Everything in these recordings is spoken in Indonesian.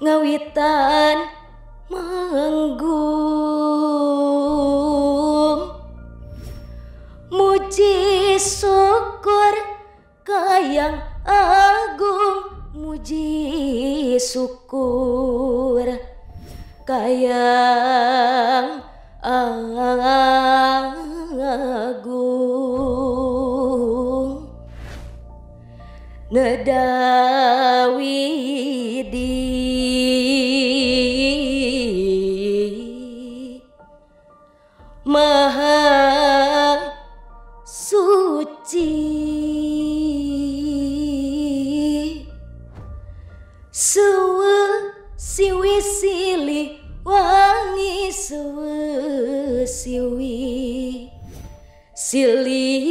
ngawitan manggung muji syukur kayang agung muji syukur kayang agung nedawidi maha suci suwe siwi silih wangi suwe siwi silih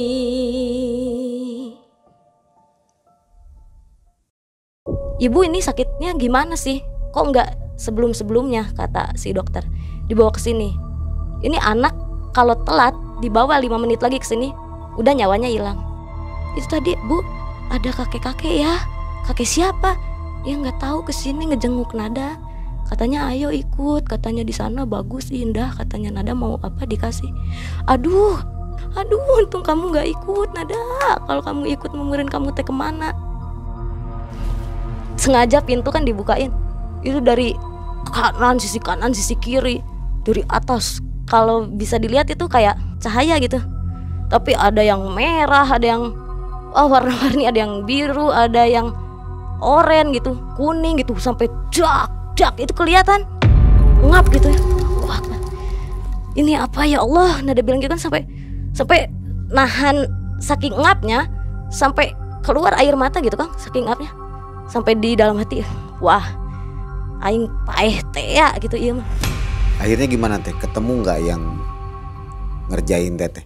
wangi. Ibu ini sakitnya gimana sih? Kok nggak sebelum-sebelumnya, kata si dokter. Dibawa ke sini. Ini anak kalau telat dibawa 5 menit lagi ke sini udah nyawanya hilang. Itu tadi Bu, ada kakek-kakek ya. Kakek siapa? Ya nggak tahu, kesini ngejenguk Nada. Katanya ayo ikut, katanya di sana bagus indah, katanya Nada mau apa dikasih. Aduh, untung kamu nggak ikut Nada. Kalau kamu ikut memurin kamu teh kemana? Sengaja pintu kan dibukain. Itu dari kanan, sisi kanan, sisi kiri, dari atas. Kalau bisa dilihat itu kayak cahaya gitu. Tapi ada yang merah, ada yang warna-warni, ada yang biru, ada yang oranye gitu, kuning gitu, sampai jak itu kelihatan ngap gitu ya. Wah, ini apa ya Allah? Nada bilang gitu kan sampai nahan saking ngapnya, sampai keluar air mata gitu kan, saking ngapnya. Sampai di dalam hati, wah, aing paeh teh ya gitu iya mah. Akhirnya gimana teh? Ketemu nggak yang ngerjain teteh?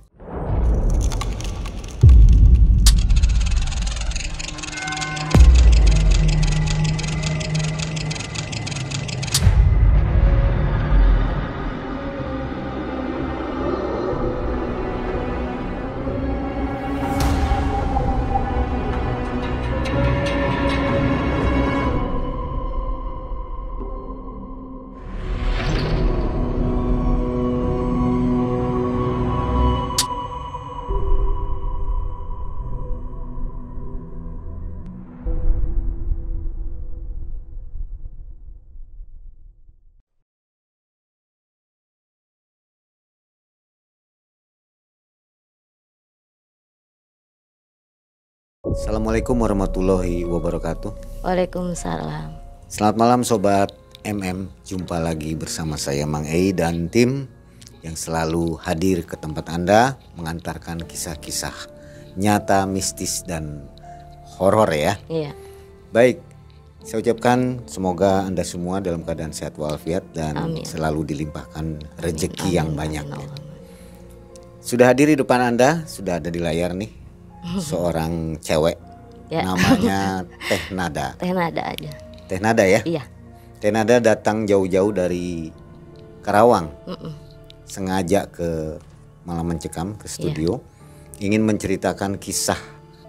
Assalamualaikum warahmatullahi wabarakatuh. Waalaikumsalam. Selamat malam Sobat MM. Jumpa lagi bersama saya Mang Ei dan tim yang selalu hadir ke tempat Anda, mengantarkan kisah-kisah nyata, mistis dan horor ya. Iya. Baik, saya ucapkan semoga Anda semua dalam keadaan sehat walafiat dan Amin. selalu dilimpahkan rezeki Amin. yang banyak. Amin. Ya. Sudah hadir di depan Anda, sudah ada di layar nih. Seorang cewek Ya. namanya Teh Nada. Teh Nada aja. Teh Nada ya? Iya. Teh Nada datang jauh-jauh dari Karawang. Mm-mm. Sengaja ke Malam Mencekam ke studio. Ingin menceritakan kisah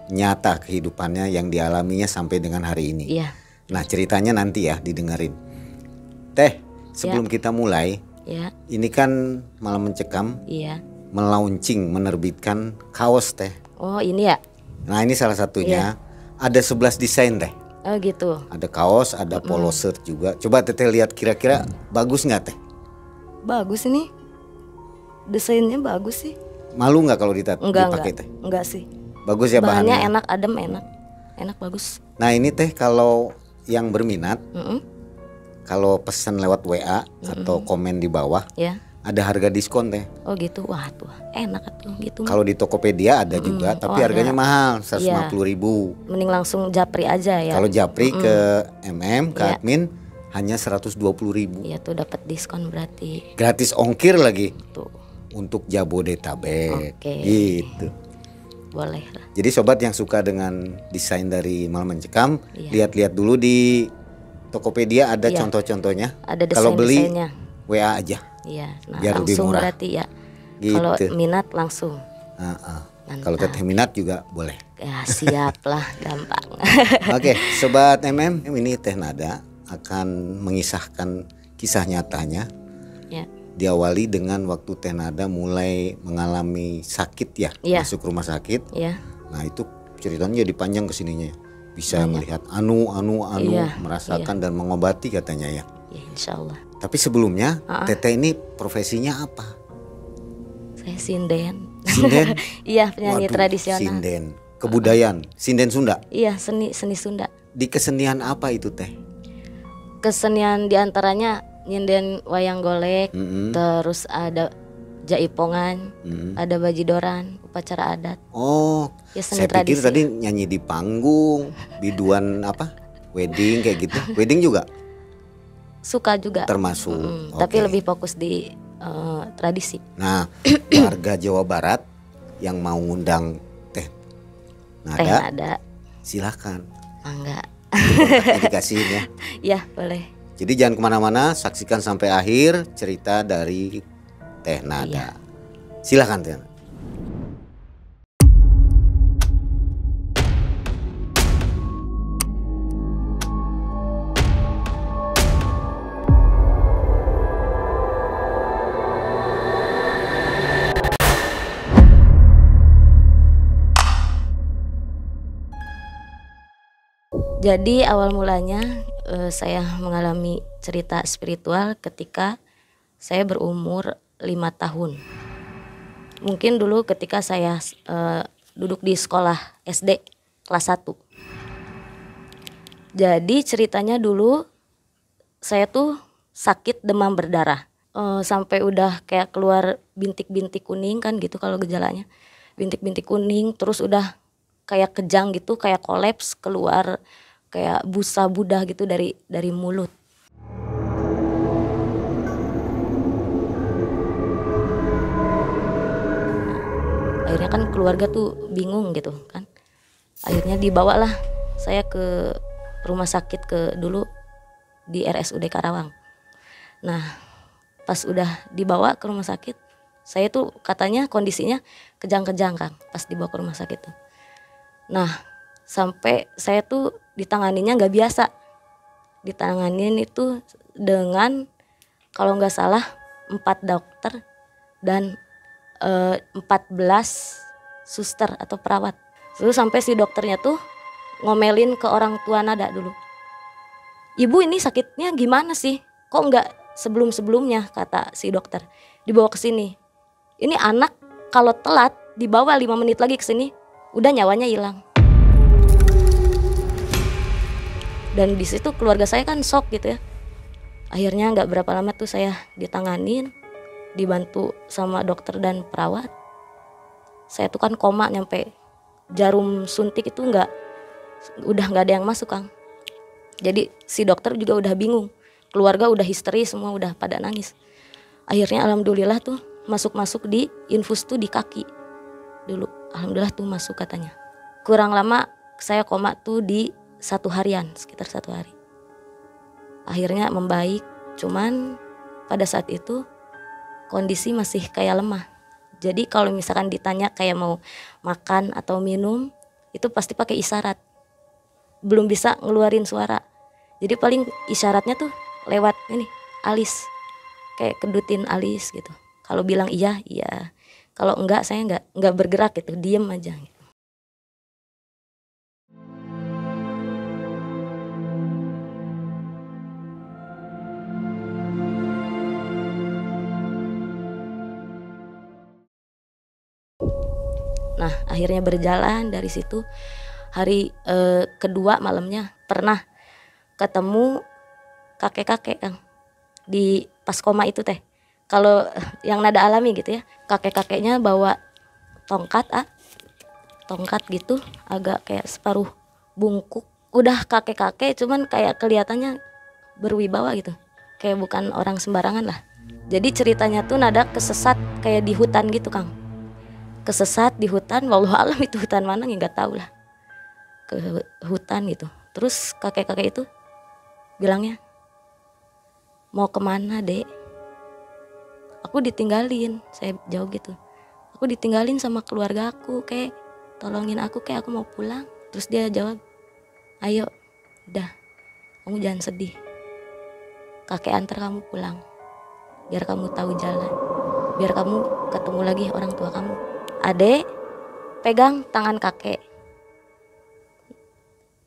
nyata kehidupannya yang dialaminya sampai dengan hari ini. Iya. Nah ceritanya nanti ya didengerin. Teh, sebelum kita mulai, Ya. ini kan Malam Mencekam Iya. melaunching, menerbitkan kaos Teh. Oh ini ya. Nah ini salah satunya. Ada 11 desain Teh. Oh gitu. Ada kaos, ada polo shirt juga. Coba Teteh lihat kira-kira bagus nggak Teh? Bagus ini. Desainnya bagus sih. Malu nggak kalau Enggak. dipakai Teh? Enggak sih. Bagus ya Bahannya bahannya. enak, adem, enak. Enak, bagus. Nah ini Teh kalau yang berminat, Mm-mm. kalau pesan lewat WA atau komen di bawah, Ya. ada harga diskon Teh. Oh gitu. Wah tuh enak tuh gitu. Kalau di Tokopedia ada juga, tapi Oh, harganya ada. mahal, 150.000. Mending langsung japri aja ya. Kalau japri ke MM, ke Iya. admin hanya 120.000. Iya tuh dapat diskon berarti. Gratis ongkir lagi Tuh. untuk Jabodetabek. Oke. Gitu. Boleh lah. Jadi sobat yang suka dengan desain dari Malam Mencekam, Iya. lihat-lihat dulu di Tokopedia ada Iya. contoh-contohnya. Ada Kalau beli desain-desainnya. WA aja. Iya. Nah Biar lebih langsung murah. berarti ya. Gitu. Kalau minat langsung. Heeh. Kalau teteh minat juga boleh. Ya siap lah, gampang. Oke, Sobat ini Teh Nada akan mengisahkan kisah nyatanya. Ya. Diawali dengan waktu Teh Nada mulai mengalami sakit ya, masuk rumah sakit. Ya. Nah itu ceritanya jadi panjang kesininya. Bisa melihat anu merasakan dan mengobati katanya ya. Ya insya Allah. Tapi sebelumnya Teteh ini profesinya apa? Saya sinden. Sinden? Iya, penyanyi tradisional. Sinden. Kebudayaan, sinden Sunda. Iya, seni Sunda. Di kesenian apa itu Teh? Kesenian diantaranya nyinden wayang golek, terus ada jaipongan, ada bajidoran, upacara adat. Oh, ya, seni saya pikir tradisi. tadi nyanyi di panggung, biduan apa? Wedding kayak gitu. Wedding juga? Suka juga. Termasuk. Tapi lebih fokus di tradisi. Nah, warga Jawa Barat yang mau ngundang Teh Nada, silakan. Enggak. Dikasihin ya. Ya boleh. Jadi jangan kemana-mana, saksikan sampai akhir cerita dari Teh Nada. Silakan Teh. Jadi awal mulanya saya mengalami cerita spiritual ketika saya berumur 5 tahun. Mungkin dulu ketika saya duduk di sekolah SD kelas 1. Jadi ceritanya dulu saya tuh sakit demam berdarah. Sampai udah kayak keluar bintik-bintik kuning kan gitu kalau gejalanya. Bintik-bintik kuning, terus udah kayak kejang gitu, kayak kolaps, keluar kayak busa budah gitu dari mulut. Akhirnya kan keluarga tuh bingung gitu kan. Akhirnya dibawalah saya ke rumah sakit dulu di RSUD Karawang. Nah, pas udah dibawa ke rumah sakit, saya tuh katanya kondisinya kejang-kejang Kang pas dibawa ke rumah sakit tuh. Nah, sampai saya tuh ditanganinya nggak biasa. Ditanganin itu dengan kalau nggak salah 4 dokter dan 14 suster atau perawat. Terus sampai si dokternya tuh ngomelin ke orang tua Nada dulu. Ibu ini sakitnya gimana sih? Kok nggak sebelum-sebelumnya, kata si dokter. Dibawa ke sini. Ini anak kalau telat dibawa 5 menit lagi ke sini, udah nyawanya hilang. Dan di situ keluarga saya kan shock gitu ya. Akhirnya nggak berapa lama tuh saya ditanganin, dibantu sama dokter dan perawat. Saya tuh kan koma nyampe jarum suntik itu udah nggak ada yang masuk Kang. Jadi si dokter juga udah bingung, keluarga udah histeris semua, udah pada nangis. Akhirnya alhamdulillah tuh masuk di infus tuh di kaki dulu. Alhamdulillah tuh masuk katanya. Kurang lama saya koma tuh di 1 harian, sekitar 1 hari. Akhirnya membaik, cuman pada saat itu kondisi masih kayak lemah. Jadi kalau misalkan ditanya kayak mau makan atau minum, itu pasti pakai isyarat. Belum bisa ngeluarin suara. Jadi paling isyaratnya tuh lewat ini, alis. Kayak kedutin alis gitu. Kalau bilang iya, iya. Kalau enggak, saya enggak bergerak gitu, diem aja gitu. Nah, akhirnya berjalan dari situ. Hari kedua malamnya pernah ketemu kakek-kakek Kang di pas koma itu teh. Kalau yang Nada alami gitu ya, kakek-kakeknya bawa tongkat gitu, agak kayak separuh bungkuk. Udah kakek-kakek cuman kayak kelihatannya berwibawa gitu, kayak bukan orang sembarangan lah. Jadi ceritanya tuh Nada kesesat kayak di hutan gitu Kang. Kesesat di hutan, wallahu alam itu hutan mana nggak tahu lah. Ke hutan gitu. Terus kakek-kakek itu bilangnya, mau kemana dek? Aku ditinggalin, saya jawab gitu. aku ditinggalin sama keluarga aku, kayak tolongin aku, kayak aku mau pulang. Terus dia jawab, ayo udah, kamu jangan sedih, kakek antar kamu pulang, biar kamu tahu jalan, biar kamu ketemu lagi orang tua kamu. Adek pegang tangan kakek,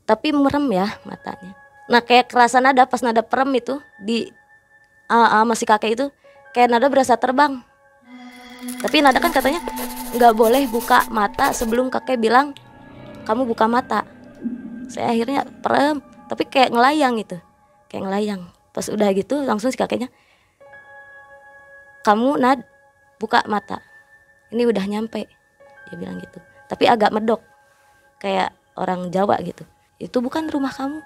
tapi merem ya matanya. Nah kayak kerasa nada, pas nada perem itu di masih kakek itu, kayak nada berasa terbang. Tapi nada kan katanya nggak boleh buka mata sebelum kakek bilang kamu buka mata. Saya akhirnya perem, tapi kayak ngelayang gitu, kayak ngelayang. Pas udah gitu langsung si kakeknya, kamu Nad buka mata, ini udah nyampe, dia bilang gitu. Tapi agak medok, kayak orang Jawa gitu. Itu bukan rumah kamu.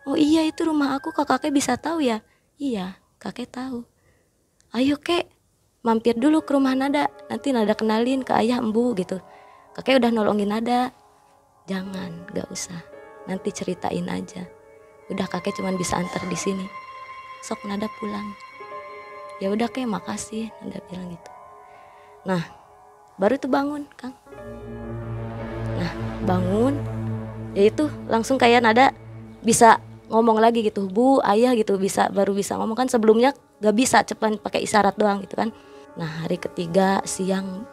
Oh iya itu rumah aku, kok kakek bisa tahu ya? Iya kakek tahu. Ayo kek, mampir dulu ke rumah Nada, nanti Nada kenalin ke ayah embu gitu. Kakek udah nolongin Nada. Jangan, gak usah, nanti ceritain aja. Udah kakek cuman bisa antar di sini. Sok Nada pulang. Ya udah kek, makasih, Nada bilang gitu. Nah baru itu bangun Kang. Nah bangun, ya itu langsung kayak Nada bisa ngomong lagi gitu, bu, ayah gitu, baru bisa ngomong kan, sebelumnya gak bisa, cuman pakai isyarat doang gitu kan. Nah hari ketiga siang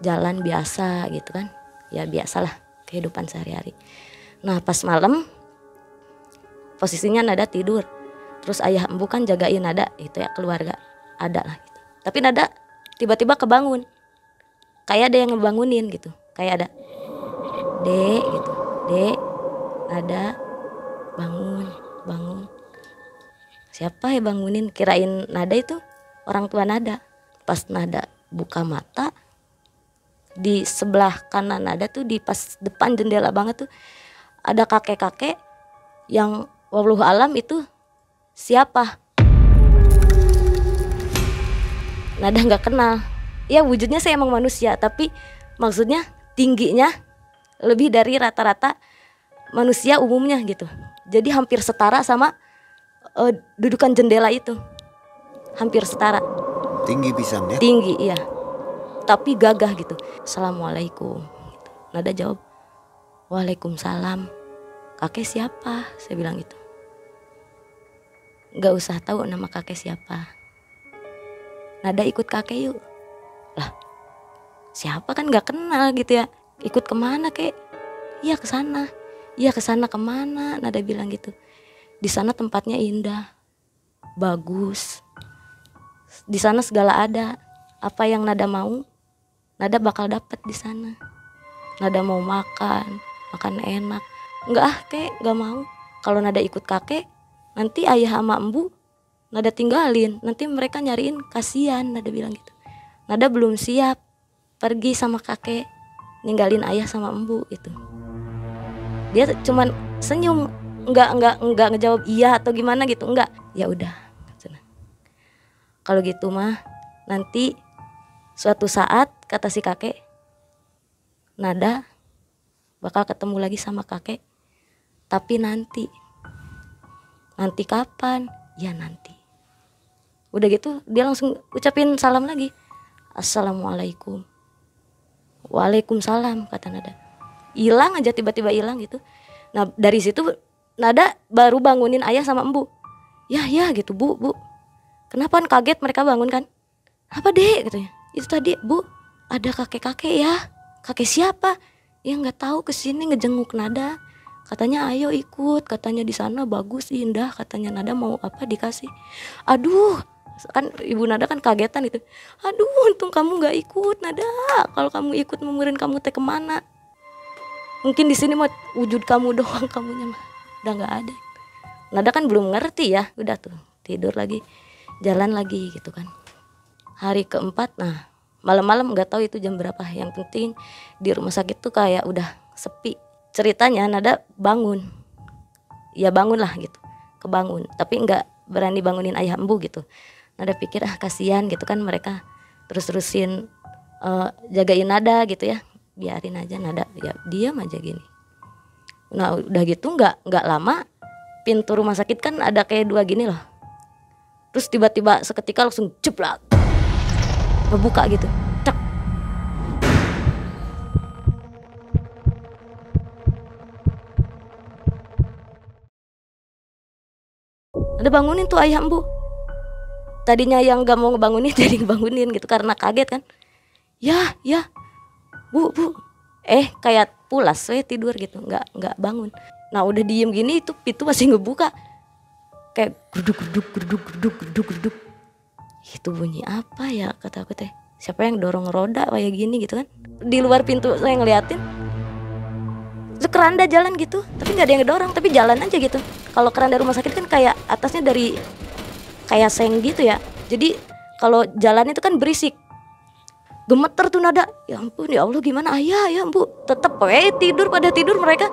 jalan biasa gitu kan, ya biasalah kehidupan sehari-hari. Nah pas malam posisinya Nada tidur, terus ayah embu kan jagain Nada gitu ya, keluarga ada lah gitu. Tapi Nada tiba-tiba kebangun, kayak ada yang ngebangunin gitu, kayak ada dek gitu, dek Nada bangun. Siapa ya bangunin, kirain Nada itu orang tua Nada. Pas Nada buka mata, di sebelah kanan Nada tuh, di pas depan jendela banget tuh ada kakek-kakek yang wallahu alam itu siapa. Nada nggak kenal. Ya wujudnya saya emang manusia, tapi maksudnya tingginya lebih dari rata-rata manusia umumnya gitu. Jadi hampir setara sama dudukan jendela itu, hampir setara. Tinggi pisan ya? Tinggi iya, tapi gagah gitu. Assalamualaikum gitu. Nada jawab, waalaikumsalam. Kakek siapa? Saya bilang gitu. Gak usah tahu nama kakek siapa, Nada ikut kakek yuk. Lah siapa, kan gak kenal gitu ya. Ikut kemana kek? Iya ke sana. Iya ke sana kemana? Nada bilang gitu. Di sana tempatnya indah, bagus. Di sana segala ada. Apa yang Nada mau, Nada bakal dapat di sana. Nada mau makan enak. Enggak kek, enggak mau. Kalau Nada ikut kakek, nanti ayah sama embu Nada tinggalin. Nanti mereka nyariin, kasihan, Nada bilang gitu. Nada belum siap pergi sama kakek, ninggalin ayah sama embu itu. Dia cuman senyum, enggak ngejawab iya atau gimana gitu, enggak. Ya udah. Kalau gitu mah nanti suatu saat, kata si kakek, Nada bakal ketemu lagi sama kakek. Tapi nanti kapan? Ya nanti. Udah gitu dia langsung ucapin salam lagi. Assalamualaikum. Waalaikumsalam, kata Nada. Hilang aja, tiba-tiba hilang gitu. Nah dari situ Nada baru bangunin ayah sama embu. Ya gitu, bu. Kenapa, kan kaget mereka bangun kan? Apa dek katanya? Itu tadi bu, ada kakek-kakek ya. Kakek siapa? Ya nggak tahu, kesini ngejenguk Nada. Katanya ayo ikut, katanya di sana bagus, indah. Katanya Nada mau apa dikasih. Aduh, kan ibu Nada kan kagetan gitu. Aduh, untung kamu nggak ikut Nada. Kalau kamu ikut memurin kamu teh kemana? Mungkin di sini mah wujud kamu doang, kamunya mah udah nggak ada. Nada kan belum ngerti ya, udah tuh tidur lagi, jalan lagi gitu kan. Hari keempat, nah malam-malam nggak tahu itu jam berapa. Yang penting di rumah sakit tuh kayak udah sepi. Ceritanya Nada bangun, ya bangun lah gitu, kebangun. Tapi nggak berani bangunin ayah embu gitu. Nada pikir kasihan gitu kan mereka terus-terusin jagain Nada gitu ya. Biarin aja Nada ya diam aja gini. Nah udah gitu nggak lama, pintu rumah sakit kan ada kayak dua gini loh. Terus tiba-tiba seketika langsung jeblak, ngebuka gitu, cek. Nada bangunin tuh ayah embu. Tadinya yang gak mau ngebangunin jadi ngebangunin gitu karena kaget kan. Ya bu. Kayak pulas tidur gitu, nggak bangun. Nah udah diem gini itu pintu masih ngebuka. Kayak geruduk. Itu bunyi apa ya kata aku teh. Siapa yang dorong roda kayak gini gitu kan. Di luar pintu saya ngeliatin. Itu keranda jalan gitu, tapi nggak ada yang ngedorong, tapi jalan aja gitu. Kalau keranda rumah sakit kan kayak atasnya dari kayak seng gitu ya. Jadi kalau jalan itu kan berisik. Gemeter tuh nada. Ya ampun ya Allah gimana ayah ya bu. Tetep tidur pada tidur mereka.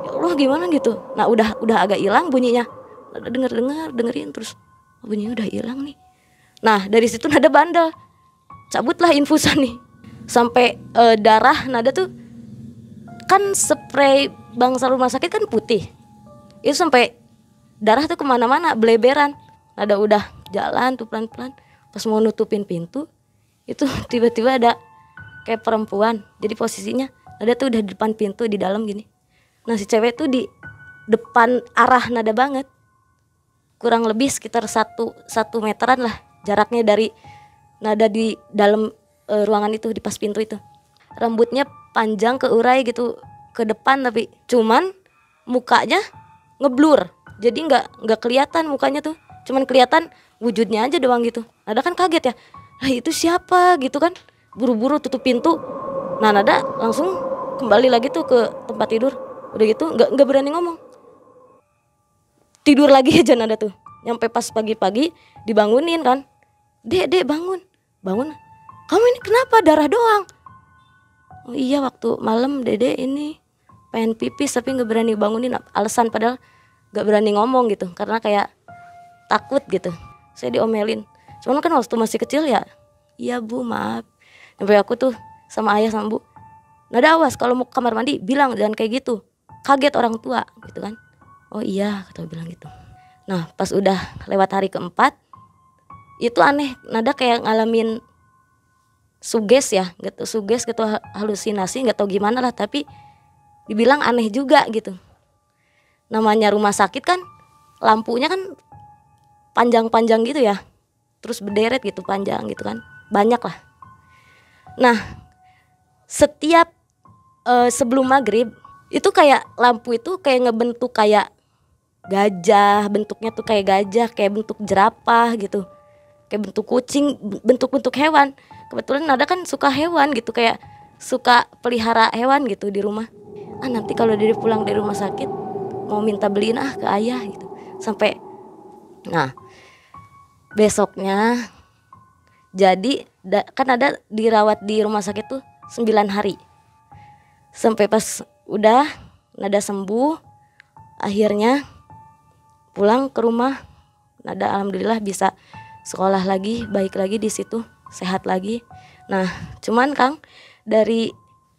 Ya Allah gimana gitu. Nah udah agak hilang bunyinya. Nada dengerin terus. Bunyinya udah hilang nih. Nah dari situ nada bandel. Cabutlah infusan nih. Sampai darah nada tuh. Kan spray bangsa rumah sakit kan putih. Itu sampai darah tuh kemana-mana beleberan. Nada udah jalan tuh pelan-pelan. Pas mau nutupin pintu. Itu tiba-tiba ada kayak perempuan. Jadi posisinya nada tuh udah di depan pintu di dalam gini. Nah si cewek tuh di depan arah nada banget. Kurang lebih sekitar 1 meteran lah jaraknya dari nada di dalam ruangan itu di pas pintu itu. Rambutnya panjang keurai gitu ke depan tapi cuman mukanya ngeblur. Jadi nggak kelihatan mukanya tuh. Cuman kelihatan wujudnya aja doang gitu. Nada kan kaget ya. Itu siapa gitu kan. Buru-buru tutup pintu. Nah nada langsung kembali lagi tuh ke tempat tidur. Udah gitu nggak berani ngomong. Tidur lagi aja nada tuh. Nyampe pas pagi-pagi dibangunin kan. Dek bangun. Kamu ini kenapa darah doang? Oh iya waktu malam dede ini pengen pipis tapi nggak berani bangunin. Alasan padahal nggak berani ngomong gitu. Karena kayak takut gitu. Saya diomelin. Cuman kan waktu masih kecil ya. Iya bu maaf. Sampai aku tuh sama ayah sama bu. Nada awas kalau mau ke kamar mandi bilang jangan kayak gitu. Kaget orang tua gitu kan. Oh iya kata bilang gitu. Nah pas udah lewat hari keempat. Itu aneh. Nada kayak ngalamin suges ya. Gitu, suges gitu halusinasi gak tahu gimana lah. Tapi dibilang aneh juga gitu. Namanya rumah sakit kan. Lampunya kan panjang-panjang gitu ya. Terus berderet gitu panjang gitu kan. Banyak lah. Nah setiap sebelum maghrib itu kayak lampu itu kayak ngebentuk kayak gajah. Bentuknya tuh kayak gajah. Kayak bentuk jerapah gitu. Kayak bentuk kucing. Bentuk-bentuk hewan. Kebetulan Nada kan suka hewan gitu. Kayak suka pelihara hewan gitu di rumah. Nanti kalau Dede pulang dari rumah sakit mau minta beliin ke ayah gitu. Sampai nah besoknya jadi kan ada dirawat di rumah sakit tuh 9 hari. Sampai pas udah Nada sembuh, akhirnya pulang ke rumah. Nada alhamdulillah bisa sekolah lagi, baik lagi di situ, sehat lagi. Nah, cuman Kang dari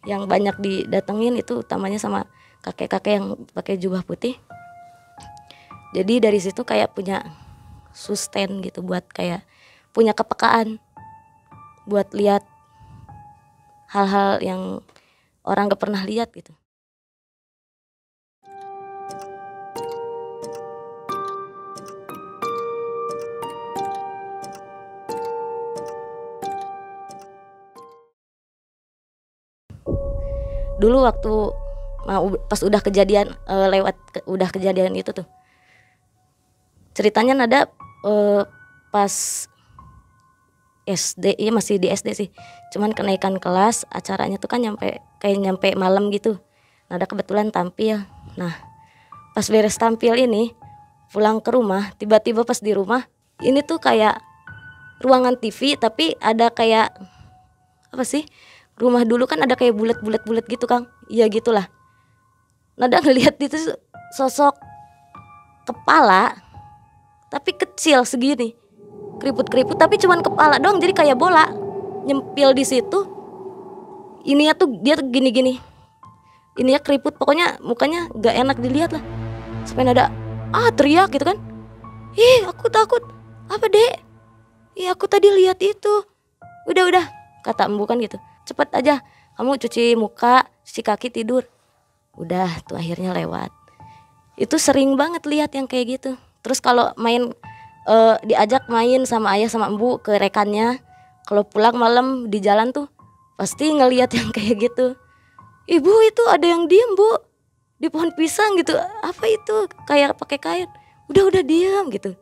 yang banyak didatengin itu utamanya sama kakek-kakek yang pakai jubah putih. Jadi dari situ kayak punya sustain gitu buat kayak punya kepekaan buat lihat hal-hal yang orang gak pernah lihat gitu. Dulu waktu pas udah kejadian udah kejadian itu tuh ceritanya Nada pas SD, ya masih di SD sih. Cuman kenaikan kelas, acaranya tuh kan nyampe malam gitu. Nada kebetulan tampil. Nah, pas beres tampil ini, pulang ke rumah, tiba-tiba pas di rumah, ini tuh kayak ruangan TV tapi ada kayak apa sih? Rumah dulu kan ada kayak bulat-bulat gitu, Kang. Iya gitulah. Nada ngelihat itu sosok kepala tapi kecil segini. Keriput-keriput tapi cuman kepala doang, jadi kayak bola nyempil di situ. Ininya tuh dia tuh gini-gini. Ininya keriput, pokoknya mukanya gak enak dilihat lah. Sampai Nada teriak gitu kan. Ih, aku takut. Apa, Dek? Ih, aku tadi lihat itu. Udah, kata embu kan gitu. Cepet aja, kamu cuci muka, cuci kaki, tidur. Udah, tuh akhirnya lewat. Itu sering banget lihat yang kayak gitu. Terus kalau main diajak main sama ayah sama ibu ke rekannya, kalau pulang malam di jalan tuh pasti ngelihat yang kayak gitu. Ibu itu ada yang diem bu di pohon pisang gitu. Apa itu? Kayak pakai kain. Udah diam gitu.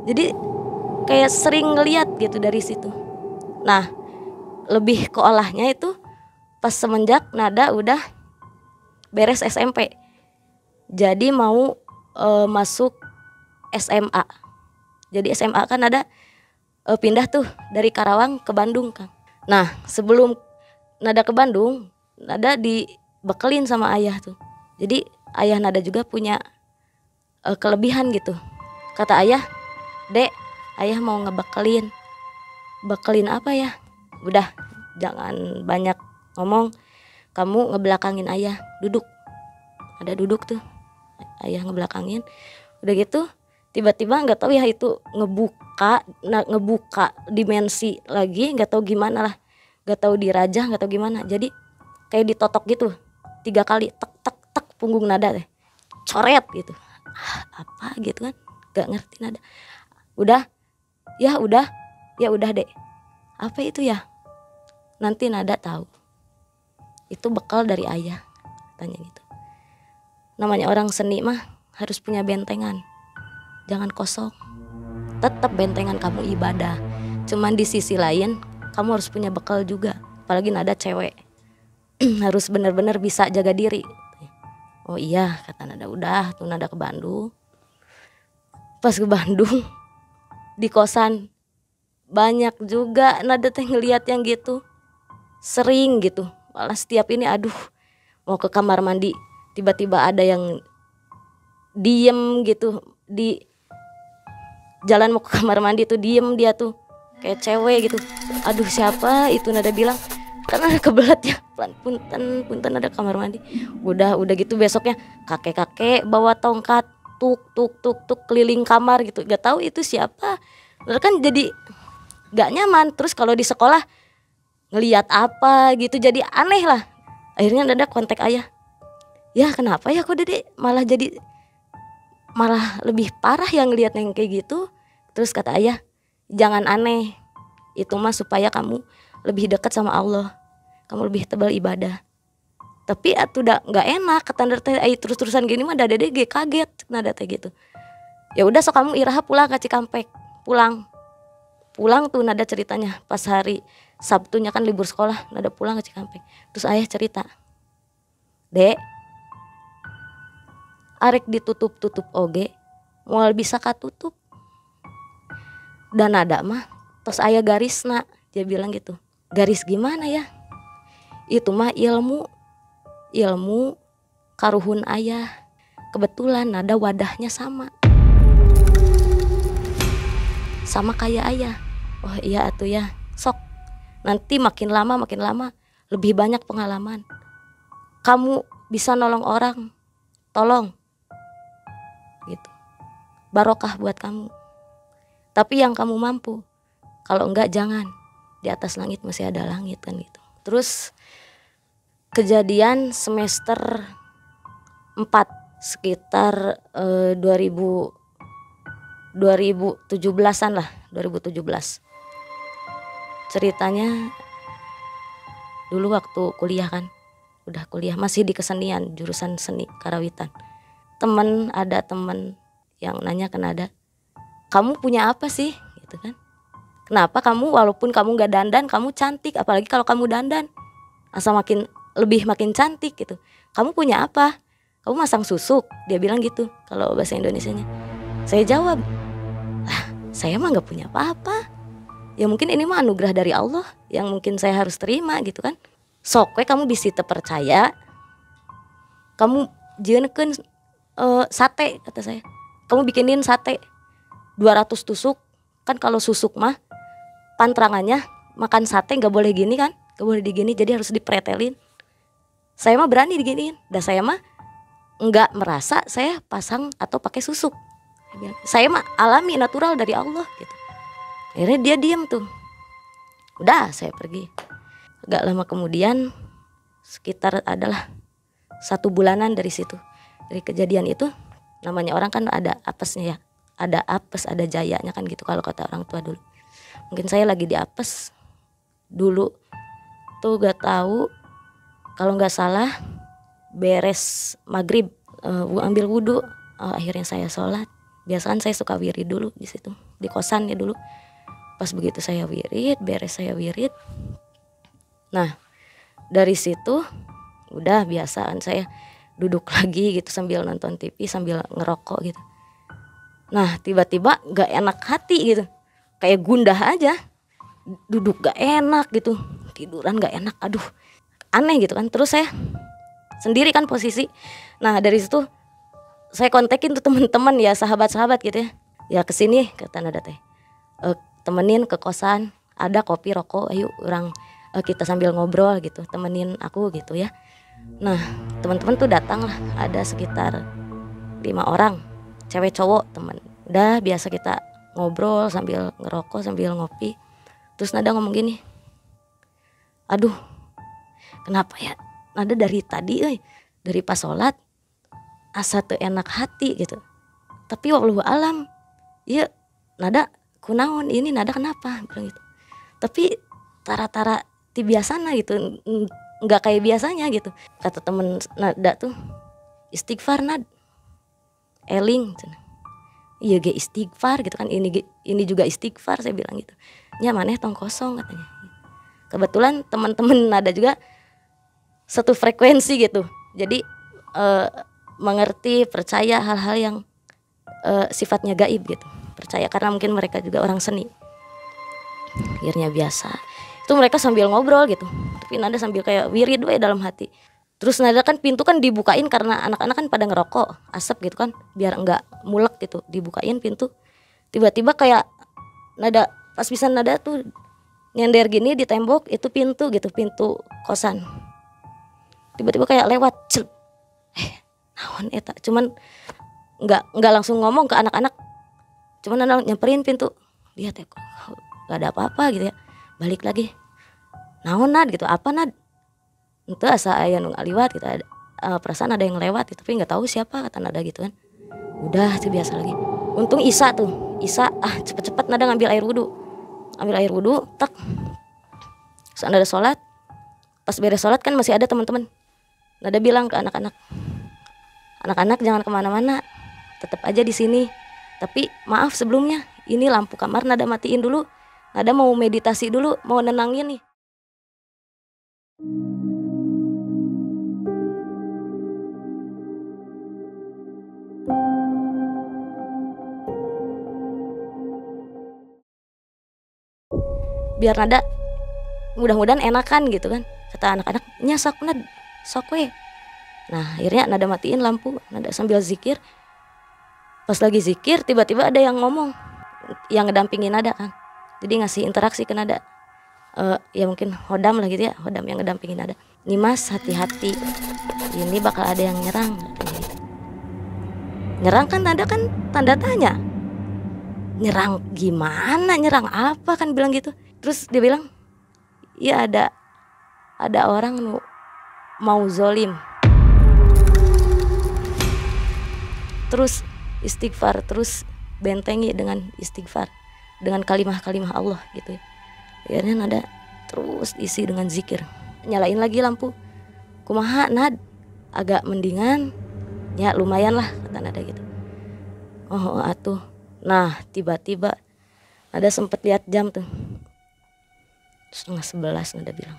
Jadi kayak sering ngelihat gitu dari situ. Nah, lebih ke olahnya itu pas semenjak Nada udah beres SMP. Jadi mau masuk SMA. Jadi SMA kan ada pindah tuh dari Karawang ke Bandung kan. Nah, sebelum Nada ke Bandung, Nada dibekelin sama ayah tuh. Jadi ayah Nada juga punya kelebihan gitu. Kata ayah, "Dek, ayah mau ngebekelin." Bekelin apa ya? Udah, jangan banyak ngomong. Kamu ngebelakangin ayah, duduk. Ada duduk tuh. Ayah ngebelakangin. Udah gitu, tiba-tiba nggak tahu ya itu ngebuka dimensi lagi, nggak tahu gimana lah. Nggak tahu dirajah, nggak tahu gimana. Jadi kayak ditotok gitu. 3 kali tek tek tek punggung Nada deh. Coret gitu. Apa gitu kan? Gak ngerti Nada. Udah Dek. Apa itu ya? Nanti Nada tahu. Itu bekal dari ayah, tanya gitu. Namanya orang seni mah harus punya bentengan. Jangan kosong. Tetap bentengan kamu ibadah. Cuman di sisi lain kamu harus punya bekal juga. Apalagi Nada cewek. Harus benar-benar bisa jaga diri. Oh iya, kata Nada. Udah tuh Nada ke Bandung. Pas ke Bandung di kosan banyak juga Nada teh ngeliat yang gitu. Sering gitu. Malah setiap ini aduh mau ke kamar mandi tiba-tiba ada yang diem gitu di jalan mau ke kamar mandi tuh diem dia tuh kayak cewek gitu. Aduh siapa itu Nada bilang karena kebelat ya punten ada kamar mandi. Udah gitu besoknya kakek bawa tongkat tuk keliling kamar gitu. Gak tahu itu siapa. Lalu kan jadi gak nyaman. Terus kalau di sekolah ngelihat apa gitu jadi aneh lah. Akhirnya Nada kontak ayah. Ya kenapa ya kok Dede malah lebih parah yang ngelihat yang kayak gitu. Terus kata ayah, jangan aneh. Itu mah supaya kamu lebih dekat sama Allah. Kamu lebih tebal ibadah. Tapi atuh udah nggak enak kata Nada teh terus-terusan gini mah Dede ge kaget Nada teh gitu. Ya udah sok kamu iraha pulang ke Cikampek. Pulang tuh Nada ceritanya pas hari Sabtunya kan libur sekolah, Nada pulang ke Cikampek. Terus ayah cerita, "Dek, arek ditutup oge, moal bisa katutup." Dan Nada mah tos aya garisna, dia bilang gitu. Garis gimana ya? Itu mah ilmu karuhun ayah. Kebetulan Nada wadahnya sama kayak ayah. Oh iya atuh ya, sok. Nanti makin lama lebih banyak pengalaman. Kamu bisa nolong orang, tolong. Gitu. Barokah buat kamu. Tapi yang kamu mampu. Kalau enggak jangan. Di atas langit masih ada langit kan gitu. Terus kejadian semester 4 sekitar 2017-an lah, 2017. Ceritanya dulu waktu kuliah kan, udah kuliah masih di kesenian jurusan seni karawitan. Ada temen yang nanya ke Nada, "Kamu punya apa sih?" gitu kan. "Kenapa kamu walaupun kamu gak dandan kamu cantik, apalagi kalau kamu dandan asal makin cantik gitu. Kamu punya apa? Kamu masang susuk?" Dia bilang gitu kalau bahasa Indonesianya. Saya jawab, saya mah gak punya apa-apa. Ya mungkin ini mah anugerah dari Allah yang mungkin saya harus terima gitu kan. Sok we kamu bisa terpercaya. Kamu jieunkeun sate kata saya. Kamu bikinin sate 200 tusuk. Kan kalau susuk mah pantrangannya makan sate gak boleh gini kan. Gak boleh digini jadi harus dipretelin. Saya mah berani diginiin. Dan saya mah gak merasa saya pasang atau pakai susuk. Saya mah alami natural dari Allah gitu. Akhirnya dia diam tuh. Udah saya pergi. Agak lama kemudian sekitar adalah 1 bulanan dari situ. Dari kejadian itu namanya orang kan ada apesnya ya. ada apes, ada jayanya kan gitu kalau kata orang tua dulu. Mungkin saya lagi di apes dulu tuh, gak tahu, kalau nggak salah beres maghrib, ambil wudhu, akhirnya saya sholat. Biasanya saya suka wirid dulu di situ di kosan ya dulu. Pas begitu saya wirid, beres saya wirid, nah dari situ udah biasaan saya duduk lagi gitu sambil nonton TV sambil ngerokok gitu. Nah tiba-tiba gak enak hati gitu, kayak gundah aja, duduk gak enak gitu, tiduran gak enak, aduh aneh gitu kan. Terus saya sendiri kan posisi, nah dari situ saya kontekin tuh teman-teman ya, sahabat-sahabat gitu ya kesini kata nada teh, temenin ke kosan, ada kopi rokok, ayo orang kita sambil ngobrol gitu, temenin aku gitu ya. Nah teman-teman tuh datang lah, ada sekitar 5 orang, cewek cowok teman. Udah biasa kita ngobrol sambil ngerokok sambil ngopi. Terus nada ngomong gini, aduh kenapa ya nada dari tadi dari pas sholat asa teu enak hati gitu, tapi wallahu alam iya nada kunaon ini, nada kenapa bilang gitu. Tapi tara-tara ti biasana gitu, nggak kayak biasanya gitu. Kata temen nada tuh, istighfar nad eling, iya ge istighfar gitu kan, ini juga istighfar, saya bilang gitu. Nya maneh tong kosong katanya. Kebetulan teman-teman nada juga satu frekuensi gitu, jadi mengerti, percaya hal-hal yang sifatnya gaib gitu, percaya karena mungkin mereka juga orang seni. Akhirnya biasa itu mereka sambil ngobrol gitu, tapi nada sambil kayak wirid we dalam hati. Terus nada kan pintu kan dibukain karena anak-anak kan pada ngerokok asap gitu kan, biar enggak mulek gitu, dibukain pintu. Tiba-tiba kayak nada pas bisa nada tuh nyender gini di tembok, itu pintu gitu, pintu kosan. Tiba-tiba kayak lewat celep, naon eta, cuman nggak langsung ngomong ke anak-anak, cuman nada nyamperin pintu, lihat ya kok nggak ada apa-apa gitu ya, balik lagi, naon nad gitu, apa nad, itu asa aya nu ngaliwat gitu, ada perasaan ada yang lewat gitu, tapi nggak tahu siapa, kata nada gitu kan. Udah itu biasa lagi. Untung Isa cepet-cepet nada ngambil air wudhu, tak terus nada sholat. Pas beres sholat kan masih ada teman-teman, nada bilang ke anak-anak jangan kemana-mana, tetap aja di sini. Tapi maaf sebelumnya, ini lampu kamar nada matiin dulu, nada mau meditasi dulu, mau nenangin nih. Biar nada mudah-mudahan enakan gitu kan, kata anak-anak, nya sok nad sok we. Nah akhirnya nada matiin lampu, nada sambil zikir. Pas lagi zikir tiba-tiba ada yang ngomong, yang ngedampingin nada kan, jadi ngasih interaksi ke nada, ya mungkin hodam lah gitu ya, hodam yang ngedampingin nada. Nih mas, hati-hati, ini bakal ada yang nyerang, katanya gitu. Nyerang kan nada kan tanda tanya, nyerang gimana, nyerang apa kan, bilang gitu. Terus dia bilang, iya ada orang mau zolim. Terus istighfar, terus bentengi dengan istighfar, dengan kalimah-kalimah Allah gitu ya. Akhirnya nada terus isi dengan zikir. Nyalain lagi lampu, kumaha nad, agak mendingan ya, lumayan lah, kata nada gitu. Oh atuh. Nah tiba-tiba nada sempet lihat jam tuh, 10:30, nada bilang,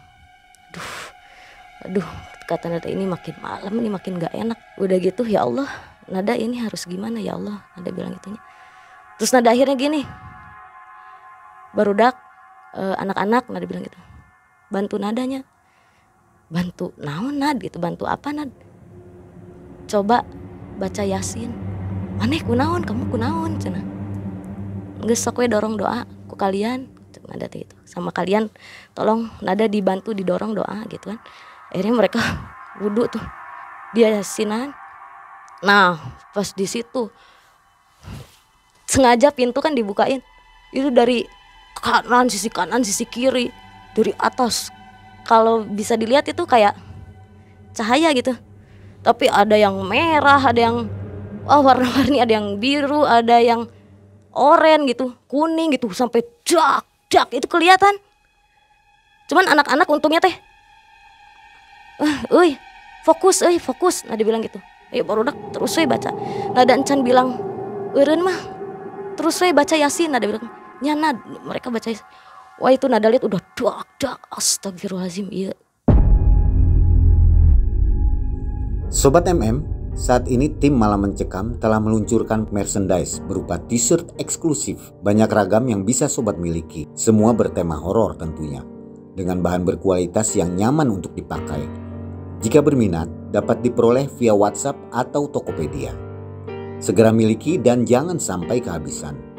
aduh kata nada, ini makin malam, ini makin gak enak. Udah gitu, ya Allah nada ini harus gimana ya Allah, nada bilang gitunya. Terus nada akhirnya gini, barudak anak-anak, nada bilang gitu, bantu nadanya. Bantu naon nad gitu, bantu apa nad, coba baca Yasin. Maneh kunaon, kamu kunaon cenah, geus sok we dorong doa ku kalian, nada gitu, sama kalian tolong nada dibantu didorong doa gitu kan. Akhirnya mereka wudhu tuh, dia Yasinan. Nah pas di situ sengaja pintu kan dibukain, itu dari sisi kanan sisi kiri, dari atas, kalau bisa dilihat itu kayak cahaya gitu, tapi ada yang merah, ada yang warna-warni, ada yang biru, ada yang oranye gitu, kuning gitu, sampai dak itu kelihatan. Cuman anak-anak untungnya teh, fokus, nah dia bilang gitu. Ayo barudak terus we baca. Nah dan Encan bilang, eureun mah terus we baca Yasin. Nah dia bilang, nyana mereka baca Yasin. Wah itu nada lihat udah dak, astagfirullahaladzim, iya. Sobat MM, saat ini tim Malam Mencekam telah meluncurkan merchandise berupa t-shirt eksklusif banyak ragam yang bisa sobat miliki. Semua bertema horor tentunya, dengan bahan berkualitas yang nyaman untuk dipakai. Jika berminat, dapat diperoleh via WhatsApp atau Tokopedia. Segera miliki dan jangan sampai kehabisan.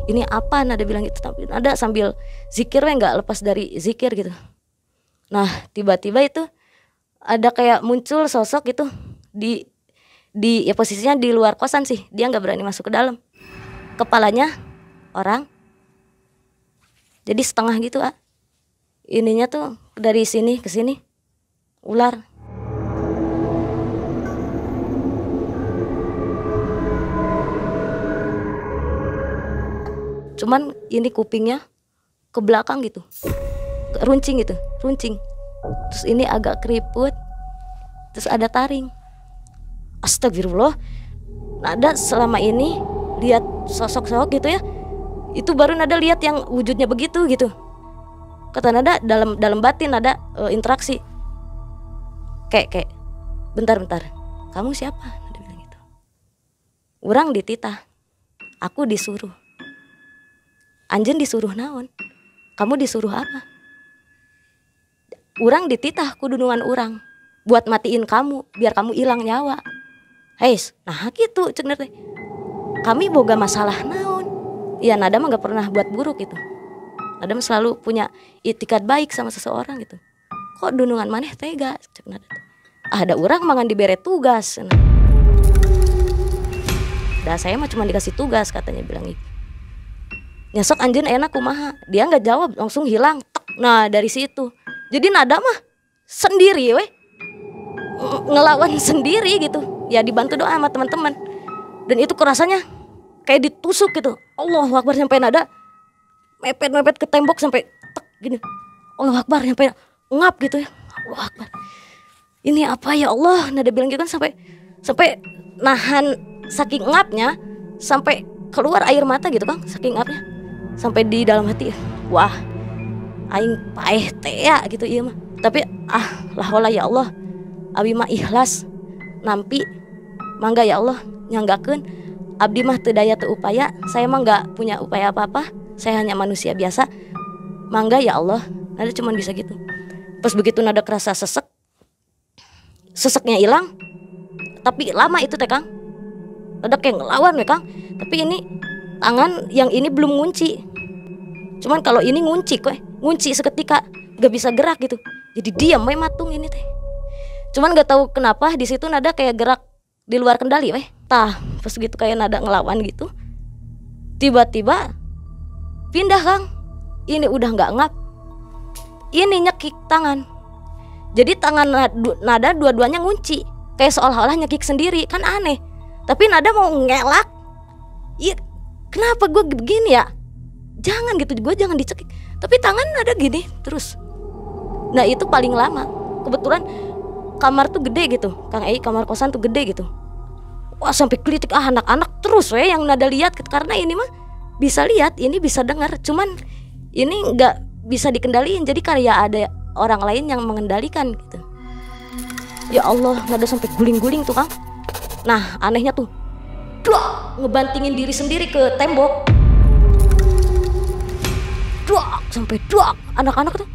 Ini apa? Nada bilang gitu, tapi Nada sambil zikirnya nggak lepas dari zikir gitu. Nah tiba-tiba itu ada kayak muncul sosok gitu di ya posisinya di luar kosan sih, dia nggak berani masuk ke dalam. Kepalanya orang, jadi setengah gitu ininya tuh dari sini ke sini ular. Cuman ini kupingnya ke belakang gitu, runcing gitu, runcing. Terus ini agak keriput, terus ada taring. Astagfirullah. Nada selama ini lihat sosok-sosok gitu ya, itu baru Nada lihat yang wujudnya begitu gitu. Kata Nada dalam batin Nada interaksi. Kayak bentar, kamu siapa? Nada bilang gitu. Urang dititah, aku disuruh. Anjen disuruh naon? Kamu disuruh apa? Urang dititah ku dunungan urang buat matiin kamu biar kamu hilang nyawa. Heis, nah gitu cek teh. Kami boga masalah naon? Ya Nada mah gak pernah buat buruk gitu. Nada mah selalu punya itikat baik sama seseorang gitu. Kok dunungan maneh tega cek Nada. Ada urang mangan dibere tugas. Dah saya mah cuma dikasih tugas katanya bilang gitu. Nyesok anjing enak kumaha, dia nggak jawab langsung hilang. Nah dari situ jadi Nada mah sendiri ngelawan sendiri gitu ya, dibantu doa sama teman-teman. Dan itu kerasanya kayak ditusuk gitu. Allahu Akbar, sampai Nada mepet ke tembok sampai tek gini. Allahu Akbar, sampai ngap gitu ya. Allahu Akbar, ini apa ya Allah? Nada bilang gitu kan, sampai nahan saking ngapnya, sampai keluar air mata gitu kan saking ngapnya. Sampai di dalam hati, wah aing paeh teh gitu iya mah. Tapi lah wala ya Allah, abi mah ikhlas nampi mangga ya Allah nyanggakeun. Abdi mah teu daya teu upaya, saya mah nggak punya upaya apa-apa, saya hanya manusia biasa. Mangga ya Allah. Nada cuman bisa gitu. Pas begitu Nada kerasa seseknya hilang, tapi lama itu teh Kang. Nada kayak ngelawan ya Kang, tapi ini tangan yang ini belum ngunci. Cuman kalau ini ngunci seketika, gak bisa gerak gitu. Jadi diam matung ini teh. Cuman gak tahu kenapa di situ Nada kayak gerak di luar kendali Tah, pas gitu kayak Nada ngelawan gitu. Tiba-tiba pindah Kang. Ini udah gak ngap. Ini nyekik tangan. Jadi tangan Nada dua-duanya ngunci, kayak seolah-olah nyekik sendiri, kan aneh. Tapi Nada mau ngelak. Iya, kenapa gue begini ya? Jangan gitu, gue jangan dicekik. Tapi tangan Nada gini terus. Nah itu paling lama. Kebetulan kamar tuh gede gitu, Kang Ei, kamar kosan tuh gede gitu. Wah sampai kelitik anak-anak terus yang Nada lihat. Karena ini mah bisa lihat, ini bisa dengar. Cuman ini gak bisa dikendaliin. Jadi kayak ada orang lain yang mengendalikan gitu. Ya Allah, Nada sampai guling-guling tuh Kang. Nah anehnya tuh, ngebantingin diri sendiri ke tembok. Sampai anak-anak tuh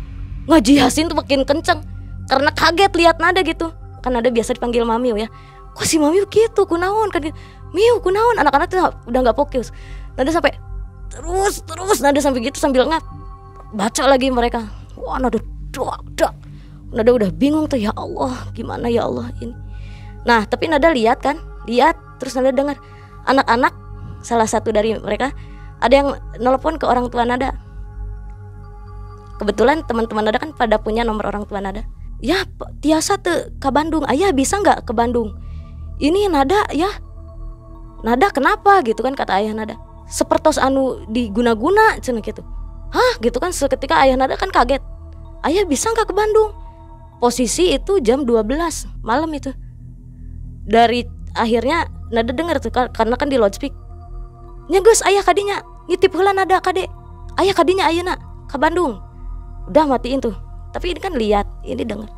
ngaji Yasin tuh makin kenceng karena kaget lihat Nada gitu. Kan Nada biasa dipanggil Mami ya. kok si mami gitu kunaon kan, Miu kunaon, anak-anak tuh udah nggak fokus. Nada sampai terus nada sampai gitu sambil baca lagi mereka. Wah nada nada udah bingung tuh, ya Allah gimana ya Allah ini. Nah tapi nada lihat terus nada dengar anak-anak, salah satu dari mereka ada yang nelpon ke orang tua nada. Kebetulan teman-teman nada kan pada punya nomor orang tua nada. Ya tiasa tuh ke Bandung, ayah bisa nggak ke Bandung, ini nada ya, nada kenapa gitu kan, kata ayah nada, sepertos anu diguna-guna cenah gitu. Hah gitu kan, seketika ayah nada kan kaget, ayah bisa nggak ke Bandung. Posisi itu jam 12 malam itu. Dari akhirnya nada dengar tuh karena kan di loudspeak, nyeges ayah kadinya nitip heula nada kade, ayah kadinya ayeuna ke Bandung. Udah matiin tuh, tapi ini kan lihat, ini dengar.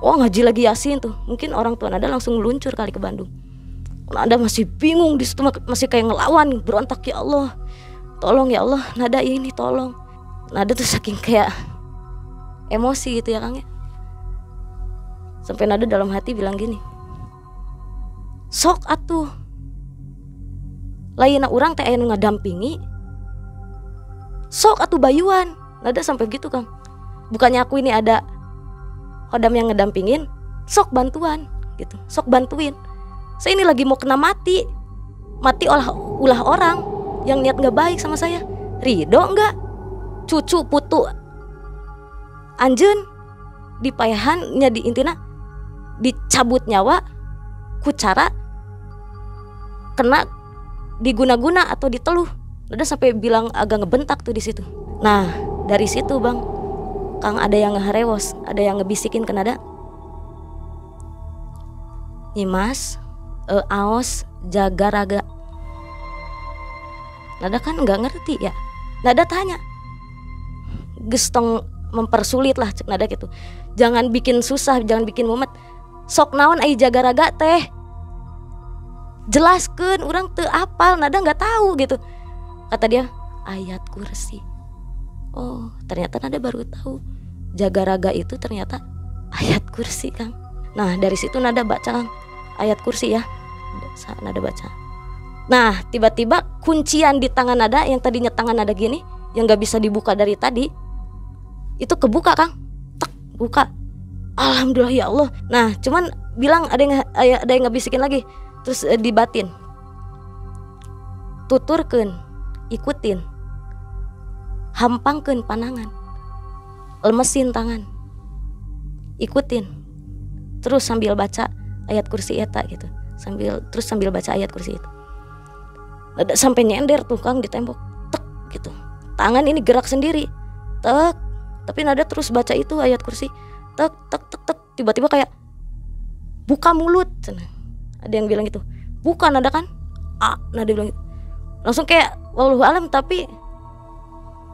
Oh ngaji lagi Yasin tuh, mungkin orang tua nada langsung meluncur kali ke Bandung. Nada masih bingung di situ, masih kayak ngelawan, berontak, ya Allah tolong ya Allah, nada ini tolong. Nada tuh saking kayak emosi gitu ya Kang ya, sampai nada dalam hati bilang gini, sok atuh lainna urang teh aya nu ngadampingi, sok atuh bayuan. Nada sampai gitu Kang, bukannya aku ini ada kodam yang ngedampingin, sok bantuan gitu, sok bantuin. Saya ini lagi mau kena mati ulah orang yang niat nggak baik sama saya. Ridho nggak cucu putu anjeun dipayahan nya di intina dicabut nyawa ku cara kena diguna-guna atau diteluh. Nada sampai bilang agak ngebentak tuh di situ. Nah dari situ Bang Kang ada yang ngeharewos, ada yang ngebisikin ke nada, Nyimas aos jaga raga. Nada kan nggak ngerti ya. Nada tanya, gestong mempersulit lah cek nada gitu, jangan bikin susah, jangan bikin mumet. Sok naon ai jaga raga teh, jelaskeun urang teu apal, nada nggak tahu gitu. Kata dia ayat kursi. Oh ternyata nada baru tahu jaga raga itu ternyata ayat kursi Kang. Nah dari situ nada baca Kang ayat kursi ya, nada baca. Nah tiba-tiba kuncian di tangan nada yang tadinya tangan nada gini yang gak bisa dibuka dari tadi itu kebuka Kang, tek buka. Alhamdulillah ya Allah. Nah cuman bilang ada yang ngebisikin lagi, terus dibatin, tuturkeun, ikutin, hampangkeun panangan, lemesin tangan, ikutin, terus sambil baca ayat kursi eta gitu, sambil baca ayat kursi itu. Nada sampai nyender tuh Kang di tembok, tek gitu, tangan ini gerak sendiri, tek, tapi nada terus baca itu ayat kursi, tek tek tek tek, tiba-tiba kayak buka mulut, ada yang bilang gitu, buka nada kan, nada bilang gitu, langsung kayak wallahu alam, tapi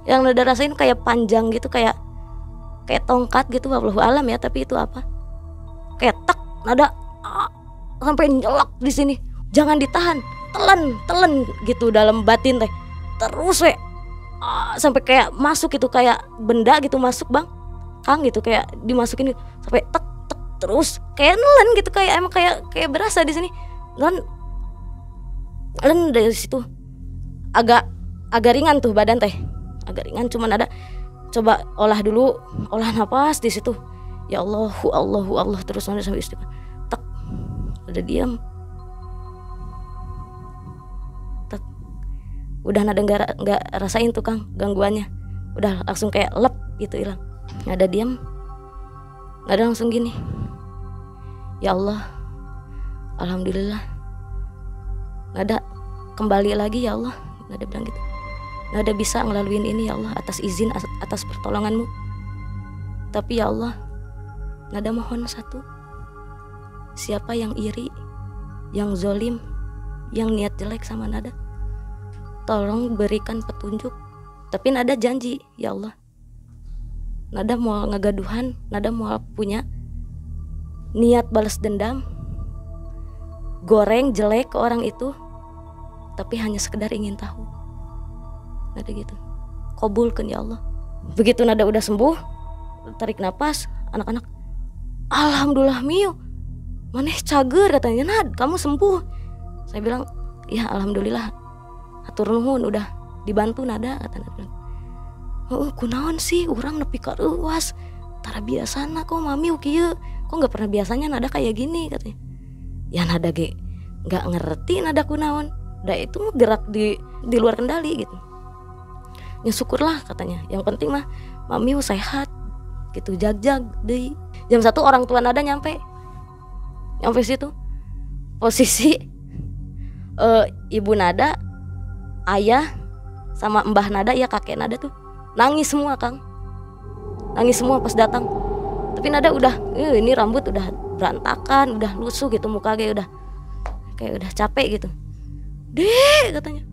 yang nada rasain kayak panjang gitu, kayak tongkat gitu, wallahu alam ya, tapi itu apa? Kayak tek, nada sampai nyelak di sini. Jangan ditahan, telan gitu dalam batin teh. Terus sampai kayak masuk gitu, kayak benda gitu masuk Bang Kang gitu, kayak dimasukin gitu. Sampai tek tek terus kayak nelen gitu, kayak emang kayak berasa di sini. Nelen dari situ agak ringan tuh badan teh. Agak ringan, cuman ada coba olah nafas di situ. Ya Allahu Allah terus sampai istighfar. Tek, udah diam. Tek, udah nada nggak rasain tuh Kang gangguannya. Udah langsung kayak lep gitu hilang. Nada diam. Nada langsung gini. Ya Allah, alhamdulillah. Nada kembali lagi ya Allah. Nada bilang gitu. Nada bisa ngelaluin ini ya Allah atas izin, atas pertolonganmu. Tapi ya Allah, nada mohon satu, siapa yang iri, yang zolim, yang niat jelek sama nada, tolong berikan petunjuk. Tapi nada janji ya Allah, nada mau ngegaduhan, nada mau punya niat balas dendam, goreng jelek ke orang itu, tapi hanya sekedar ingin tahu. Nada gitu, kabulkan ya Allah. Begitu nada udah sembuh, tarik napas, anak-anak, alhamdulillah Miu, maneh cager katanya, Nad kamu sembuh. Saya bilang ya alhamdulillah, hatur nuhun udah dibantu Nada, kata Nada. Oh kunaon sih orang nepi ka ruas, tara biasana kok mami kieu, kok nggak pernah biasanya Nada kayak gini katanya. Ya Nada ge nggak ngerti Nada kunaon, dah itu gerak di luar kendali gitu. Ya syukurlah katanya, yang penting mah mami sehat gitu, jag-jag deh. Jam 1 orang tua Nada nyampe situ. Posisi ibu Nada, ayah sama mbah Nada ya kakek Nada tuh nangis semua Kang, nangis semua pas datang. Tapi Nada udah ini rambut udah berantakan, udah lusuh gitu, muka kayak udah capek gitu. Dek katanya,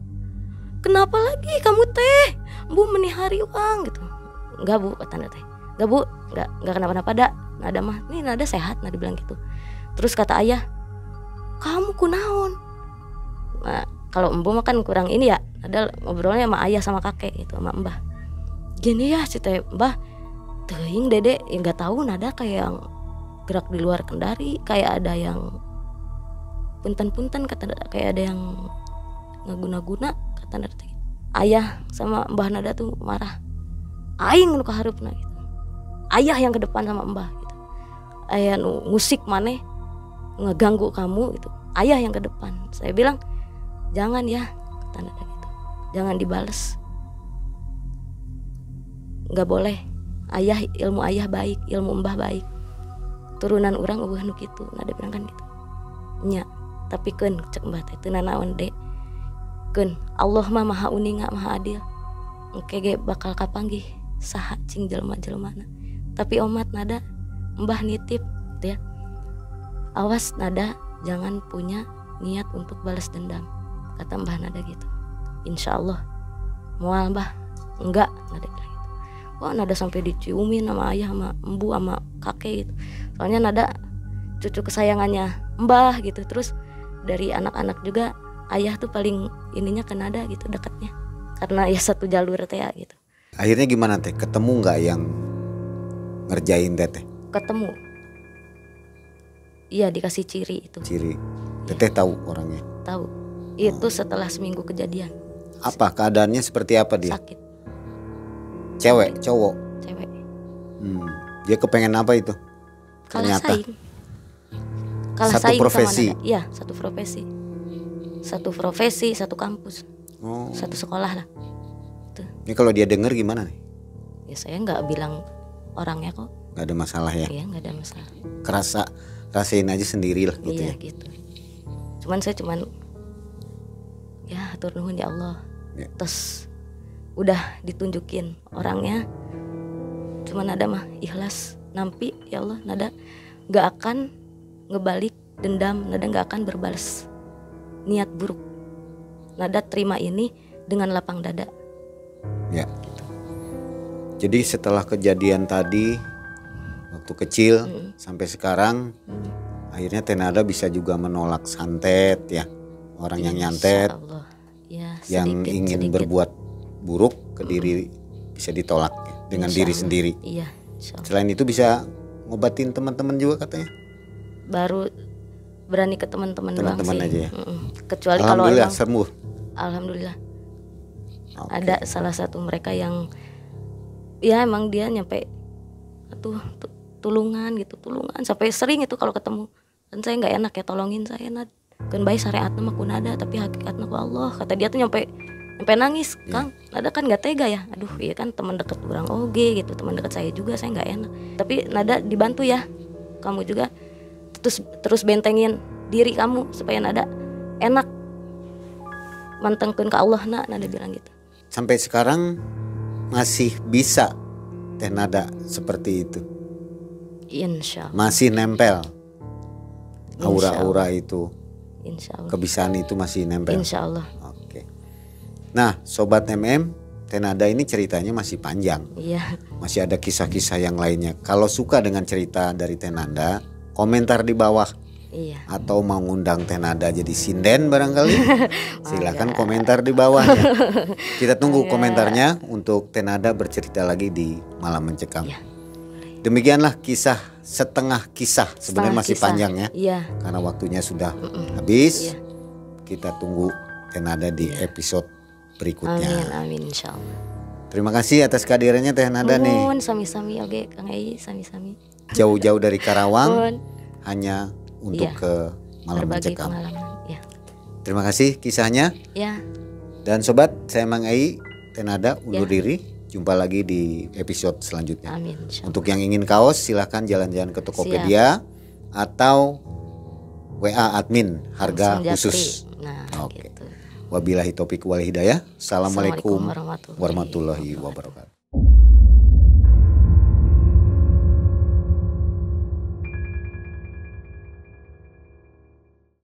kenapa lagi kamu teh? Bu menihari uang gitu. Enggak bu, kata Nada teh. Enggak bu, enggak kenapa-napa dak. Nada mah, nih Nada sehat, Nada bilang gitu. Terus kata ayah, kamu kunaon? Nah, kalau embu mah kan kurang ini ya, ada ngobrolnya sama ayah sama kakek gitu, sama mbah. Gini ya cerita mbah, teuing dede, ya nggak tahu Nada kayak yang gerak di luar kendari, kayak ada yang punten-punten, kata Nada, kayak ada yang ngaguna-guna, kata Nada. Ayah sama mbah Nada tuh marah, aing nu kaharupna gitu. Ayah yang ke depan sama mbah gitu. Ayah nu ngusik maneh, ngeganggu kamu gitu. Ayah yang ke depan. Saya bilang jangan ya, kata Nada gitu. Jangan dibales. Nggak boleh. Ilmu ayah baik, ilmu mbah baik. Turunan orang eueuh nu kitu, Nada bilang kan gitu. Nya, tapi keun cek mbah teh teu nanaon dek. Keun Allah mah maha uninga, maha adil. Engke ge bakal kapanggih saha cing jelema-jelemana. Tapi omat Nada, mbah nitip gitu ya. Awas Nada, jangan punya niat untuk balas dendam, kata mbah Nada gitu. Insya Allah moal mbah, enggak, Nada bilang gitu. Wah Nada sampai diciumin sama ayah, sama embu, sama kakek gitu. Soalnya Nada cucu kesayangannya mbah gitu. Terus dari anak-anak juga ayah tuh paling ininya ke Nada gitu, dekatnya, karena ya satu jalur teh ya gitu. Akhirnya gimana teh? Ketemu nggak yang ngerjain teh? Ketemu. Iya dikasih ciri itu. Ciri. Teteh tahu orangnya? Tahu. Itu setelah seminggu kejadian. Apa keadaannya, seperti apa dia? Sakit. Cewek, cowok? Cewek. Dia kepengen apa itu? Kalah Ternyata. saing. Kalah Satu saing profesi? sama Nada. Iya, satu profesi. Satu profesi, satu kampus. Oh. Satu sekolah lah. Tuh. Ini kalau dia denger gimana nih? Ya saya nggak bilang orangnya kok. Nggak ada masalah ya? Iya nggak ada masalah. Rasain aja sendiri lah gitu iya, ya? Gitu. Saya ya hatur nuhun ya Allah ya. Terus udah ditunjukin orangnya, cuman Nada mah ikhlas nampi, ya Allah Nada nggak akan ngebalik dendam, Nada nggak akan berbalas niat buruk. Nada terima ini dengan lapang dada ya gitu. Jadi setelah kejadian tadi waktu kecil sampai sekarang, akhirnya teh Nada bisa juga menolak santet ya, orang yang nyantet ya, yang ingin berbuat buruk ke diri bisa ditolak ya, dengan diri sendiri. Iya, selain itu bisa ngobatin teman-teman juga katanya. Baru berani ke teman-teman doang sih. Aja ya. Kecuali kalau emang sembuh. Alhamdulillah. Okay. Ada salah satu mereka yang ya emang dia nyampe tulungan sampai sering itu kalau ketemu. Dan saya nggak enak ya, tolongin saya Nad. Kan baik syariatna mah ku Nada, tapi hakikatna ku Allah. Kata dia tuh nyampe nangis, Kang. Nada kan nggak tega ya. Aduh, iya kan teman dekat orang oge gitu, teman dekat saya juga, saya nggak enak. Tapi Nada dibantu ya. Kamu juga terus bentengin diri kamu supaya Nada enak. Mantengkeun ke Allah Nada bilang gitu. Sampai sekarang masih bisa teh Nada seperti itu? Insya Allah. Masih nempel aura-aura itu? Insya Allah. Kebisaan itu masih nempel? Insya Allah. Oke. Nah Sobat MM, teh Nada ini ceritanya masih panjang. Iya. Masih ada kisah-kisah yang lainnya. Kalau suka dengan cerita dari teh Nada, komentar di bawah. Iya. Atau mau ngundang teh Nada jadi sinden barangkali, silakan komentar di bawah ya. Kita tunggu komentarnya untuk teh Nada bercerita lagi di Malam Mencekam. Ya. Demikianlah kisah setengah kisah. Sebenarnya masih kisah. panjang ya. Iya. Karena waktunya sudah habis. Iya. Kita tunggu Teh Nada di episode berikutnya. Amin insyaallah. Terima kasih atas kehadirannya Teh Nada nih. Nuhun sami-sami oge Kang Ei, sami-sami. Jauh-jauh dari Karawang Nuhun. hanya untuk Iya. ke Malam Berbagi Mencekam. pengalaman. Ya. Terima kasih kisahnya. Ya. Dan sobat, saya Mang Ei, Teh Nada undur Ya. diri. Jumpa lagi di episode selanjutnya. Amin insyaallah. Untuk yang ingin kaos silahkan jalan-jalan ke Tokopedia atau WA admin harga Langsung khusus. japri. Nah, Oke. gitu. Wabillahi taufiq wal hidayah. Assalamualaikum Assalamualaikum warahmatullahi wabarakatuh.